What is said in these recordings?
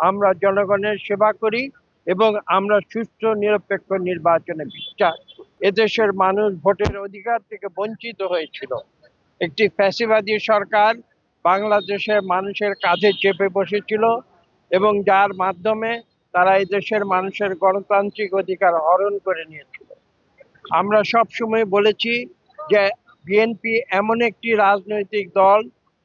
আমরা জনগণের সেবা করি এবং আমরা সুষ্ঠু নিরপেক্ষ নির্বাচনে বিশ্বাস। এদেশের মানুষ ভোটের অধিকার থেকে বঞ্চিত হয়েছিল। একটি ফ্যাসিবাদী সরকার বাংলাদেশের মানুষের কাঁধে চেপে বসেছিল এবং যার মাধ্যমে তারা এই দেশের মানুষের গণতান্ত্রিক অধিকার হরণ করে নিয়েছিল। আমরা সবসময় বলেছি যে বিএনপি এমন একটি রাজনৈতিক দল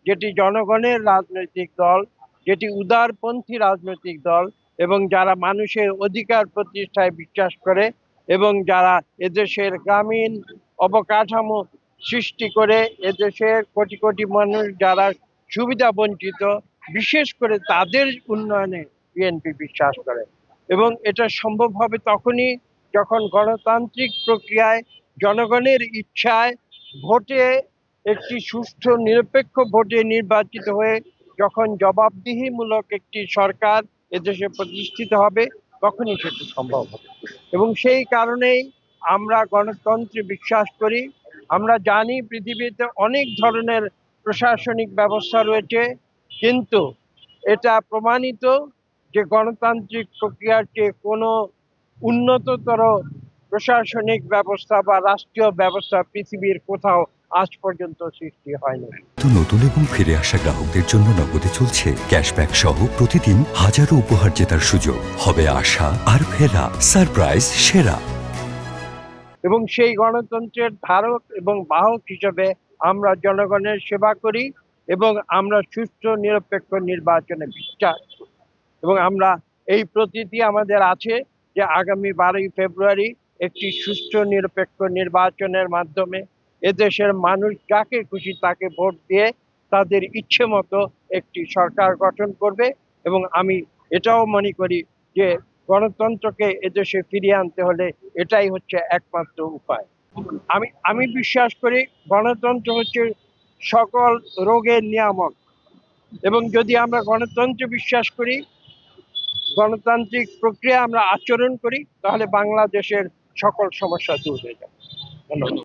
যেটি জনগণের রাজনৈতিক দল, যেটি উদারপন্থী রাজনৈতিক দল এবং যারা মানুষের অধিকার প্রতিষ্ঠায় বিশ্বাস করে এবং যারা এদেশের গ্রামীণ অবকাঠামো সৃষ্টি করে এদেশের কোটি কোটি মানুষ যারা সুবিধা বঞ্চিত, বিশেষ করে তাদের উন্নয়নে বিএনপি বিশ্বাস করে। এবং এটা সম্ভব হবে তখনই যখন গণতান্ত্রিক প্রক্রিয়ায় জনগণের ইচ্ছায় ভোটে একটি সুষ্ঠু নিরপেক্ষ ভোটে নির্বাচিত হয়ে যখন জবাবদিহিমূলক একটি সরকার এদেশে প্রতিষ্ঠিত হবে, তখনই সেটি সম্ভব হবে। এবং সেই কারণেই আমরা গণতন্ত্রে বিশ্বাস করি। আমরা জানি পৃথিবীতে অনেক ধরনের প্রশাসনিক ব্যবস্থা রয়েছে, কিন্তু এটা প্রমাণিত যে গণতান্ত্রিক প্রক্রিয়ার চেয়ে কোনো উন্নততর প্রশাসনিক ব্যবস্থা বা রাষ্ট্রীয় ব্যবস্থা পৃথিবীর কোথাও আজ পর্যন্ত সৃষ্টি হয়নি। নতুন এবং ফিরে আসা গ্রাহকদের জন্য নগদে চলছে ক্যাশব্যাক সহ প্রতিদিন হাজারো উপহার জেতার সুযোগ। হবে আশা আর ফেরা, সারপ্রাইজ সেরা। এবং সেই গণতন্ত্রের ধারক এবং বাহক হিসেবে আমরা জনগণের সেবা করি এবং আমরা সুষ্ঠু নিরপেক্ষ নির্বাচনে বিশ্বাস। এবং আমরা এই প্রতীতি আমাদের আছে যে আগামী 12ই ফেব্রুয়ারি একটি সুষ্ঠু নিরপেক্ষ নির্বাচনের মাধ্যমে এদেশের মানুষ যাকে খুশি তাকে ভোট দিয়ে তাদের ইচ্ছে মতো একটি সরকার গঠন করবে। এবং আমি এটাও মনে করি যে গণতন্ত্রকে এদেশে ফিরিয়ে আনতে হলে এটাই হচ্ছে একমাত্র উপায়। আমি বিশ্বাস করি গণতন্ত্র হচ্ছে সকল রোগের নিয়ামক। এবং যদি আমরা গণতন্ত্রে বিশ্বাস করি, গণতান্ত্রিক প্রক্রিয়া আমরা আচরণ করি, তাহলে বাংলাদেশের সকল সমস্যা দূর হয়ে যাবে। ধন্যবাদ।